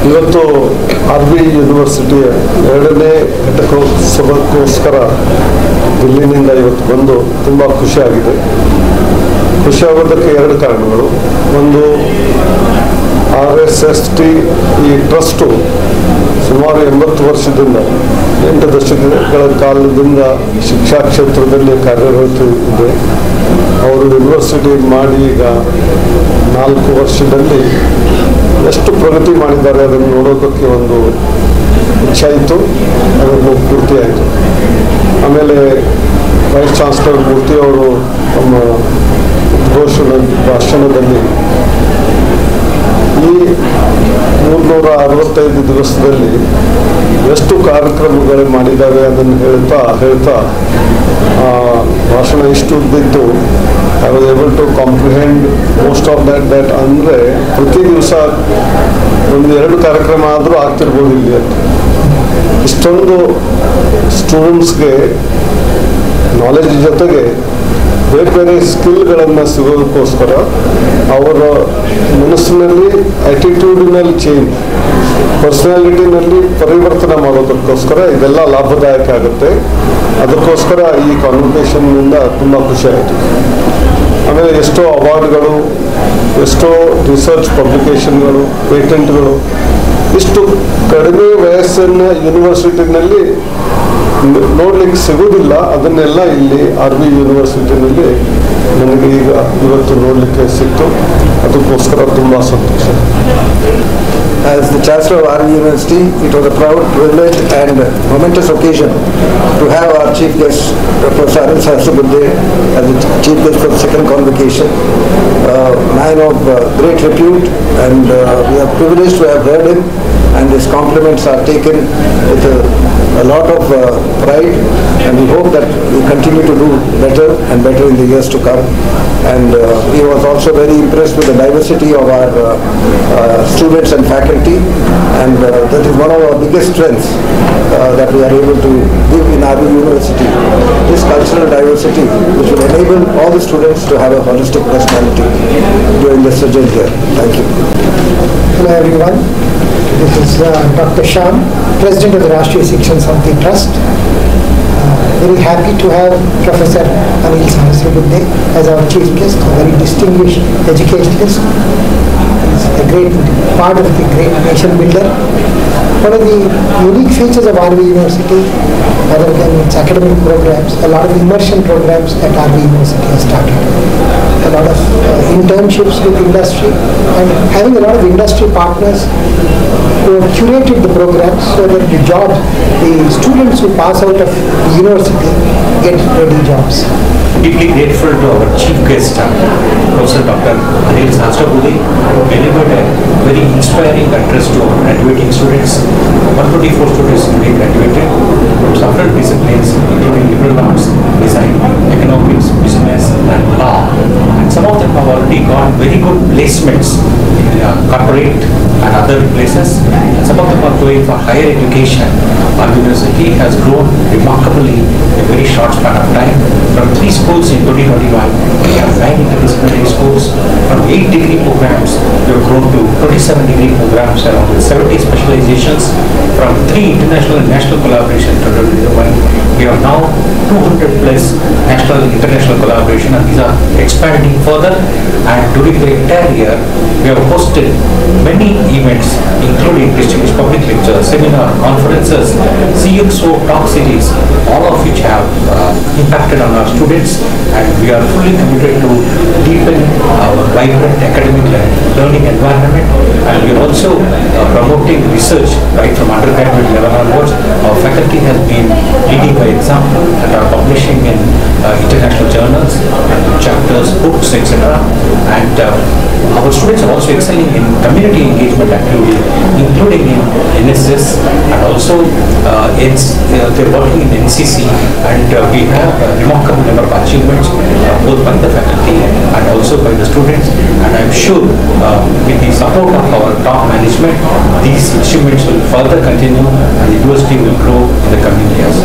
ಇವತ್ತು RV ಯೂನಿವರ್ಸಿಟಿಯ 2ನೇ ಘಟಕೋತ್ಸವಕ್ಕೋಸ್ಕರ ದಿಲ್ಲಿನಿಂದ ಇವತ್ತು ಬಂದು ತುಂಬ ಖುಷಿಯಾಗಿದೆ. ಖುಷಿಯಾಗೋದಕ್ಕೆ 2 ಕಾರಣಗಳು. ಒಂದು, RSST ಈ ಟ್ರಸ್ಟು ಸುಮಾರು 80 ವರ್ಷದಿಂದ 8 ದಶಕಗಳ ಕಾಲದಿಂದ ಶಿಕ್ಷಾ ಕ್ಷೇತ್ರದಲ್ಲಿ ಕಾರ್ಯರತ ಇದೆ. ಅವರು ಯೂನಿವರ್ಸಿಟಿ ಮಾಡಿ ಈಗ 4 ವರ್ಷದಲ್ಲಿ ಎಷ್ಟು ಪ್ರಗತಿ ಮಾಡಿದ್ದಾರೆ ಅದನ್ನು ನೋಡೋದಕ್ಕೆ ಒಂದು ಇಚ್ಛಾಯಿತು. ಅದನ್ನು ಪೂರ್ತಿಯಾಯಿತು. ಆಮೇಲೆ ವೈಸ್ ಚಾನ್ಸಲರ್ ಮೂರ್ತಿ ಅವರು ತಮ್ಮ ಭಾಷಣದಲ್ಲಿ ಈ 365 ದಿವಸದಲ್ಲಿ ಎಷ್ಟು ಕಾರ್ಯಕ್ರಮಗಳು ಮಾಡಿದ್ದಾರೆ ಅದನ್ನು ಹೇಳ್ತಾ ಭಾಷಣ ಇಷ್ಟು ಉದ್ದಿತ್ತು. I was able to comprehend most of that ಅಂದರೆ ಪ್ರತಿ ದಿವಸ 1-2 ಕಾರ್ಯಕ್ರಮ ಆದರೂ ಆಗ್ತಿರ್ಬೋದು ಇಲ್ಲಿ ಅಂತ. ಇಷ್ಟೊಂದು ಸ್ಟೂಡೆಂಟ್ಸ್ಗೆ ನಾಲೆಜ್ ಜೊತೆಗೆ ಬೇರೆ ಬೇರೆ ಸ್ಕಿಲ್ಗಳನ್ನು ಸಿಗೋದಕ್ಕೋಸ್ಕರ ಅವರ ಮನಸ್ಸಿನಲ್ಲಿ ಆ್ಯಟಿಟ್ಯೂಡಿನಲ್ಲಿ ಚೇಂಜ್, ಪರ್ಸನಾಲಿಟಿನಲ್ಲಿ ಪರಿವರ್ತನೆ ಮಾಡೋದಕ್ಕೋಸ್ಕರ ಇದೆಲ್ಲ ಲಾಭದಾಯಕ ಆಗುತ್ತೆ. ಅದಕ್ಕೋಸ್ಕರ ಈ ಕಾನ್ವೊಕೇಶನ್ನಿಂದ ತುಂಬ ಖುಷಿ ಆಯಿತು. ಆಮೇಲೆ ಎಷ್ಟೋ ಅವಾರ್ಡ್ಗಳು, ಎಷ್ಟೋ ರಿಸರ್ಚ್ ಪಬ್ಲಿಕೇಶನ್ಗಳು, ಪೇಟೆಂಟ್ಗಳು ಇಷ್ಟು ಕಡಿಮೆ ವಯಸ್ಸನ್ನು ಯೂನಿವರ್ಸಿಟಿನಲ್ಲಿ ನೋಡ್ಲಿಕ್ಕೆ ಸಿಗೋದಿಲ್ಲ. ಅದನ್ನೆಲ್ಲ ಇಲ್ಲಿ RV ಯೂನಿವರ್ಸಿಟಿನಲ್ಲಿ ನನಗೆ ಈಗ ಇವತ್ತು ನೋಡಲಿಕ್ಕೆ ಸಿಕ್ತು. ಅದಕ್ಕೋಸ್ಕರ ತುಂಬ ಸಂತೋಷ. As the Chancellor of RV University, it was a proud privilege and momentous occasion to have our Chief Guest, Professor Anil Sahasrabudhe, as the Chief Guest for the second convocation. Man of great repute, and we are privileged to have heard him, and his compliments are taken with a lot of pride, and we hope that we continue to do better and better in the years to come. And he was also very impressed with the diversity of our students and faculty, and that is one of our biggest strengths that we are able to give in RV University, this cultural diversity which will enable all the students to have a holistic personality during their sojourn here. Thank you. Hello everyone, this is Dr. Shyam, President of the Rashtriya Shikshan Samiti Trust. Very happy to have Professor Anil Sahasrabudhe as our chief guest, a very distinguished educationalist. He's a great part of the great nation builder. One of the unique features of RV University, other than its academic programs, a lot of immersion programs at RV University has started. A lot of internships with industry, and having a lot of industry partners who have curated the programs so that the students who pass out of the university get ready jobs. Deeply grateful to our chief guest, Professor Dr. Anil Sahasrabudhe, who delivered a very inspiring address to our graduating students. 124 students today graduated from several disciplines, including liberal arts, design, economics, business, and law. And some of them have already got very good placements in corporate and other places. And some of them are going for higher education. Our university has grown remarkably in a very short span of time. From 3 schools in 2021, we have 9 interdisciplinary schools. From 8 degree programs, we have grown to 27 degree programs along with 70 specializations. From 3 international and national collaboration in 2021, we are now 200 plus national and international collaboration, and these are expanding further. And during the entire year, we have hosted many events, including distinguished public lectures, seminar, conferences, CXO talk series, all of which have impacted on our students, and we are fully committed to deepen our vibrant academic learning environment. And we are also promoting research right from undergraduate level onwards. Our faculty has been leading by example and are publishing in international journals, and chapters, books, etc. And our students are also excelling in community engagement activity, including in NSS, and also they're working in NCC, and we have a remarkable number of achievements both by the faculty and also by the students. And I'm sure with the support of our top management, these achievements will further continue and the university will grow in the coming years.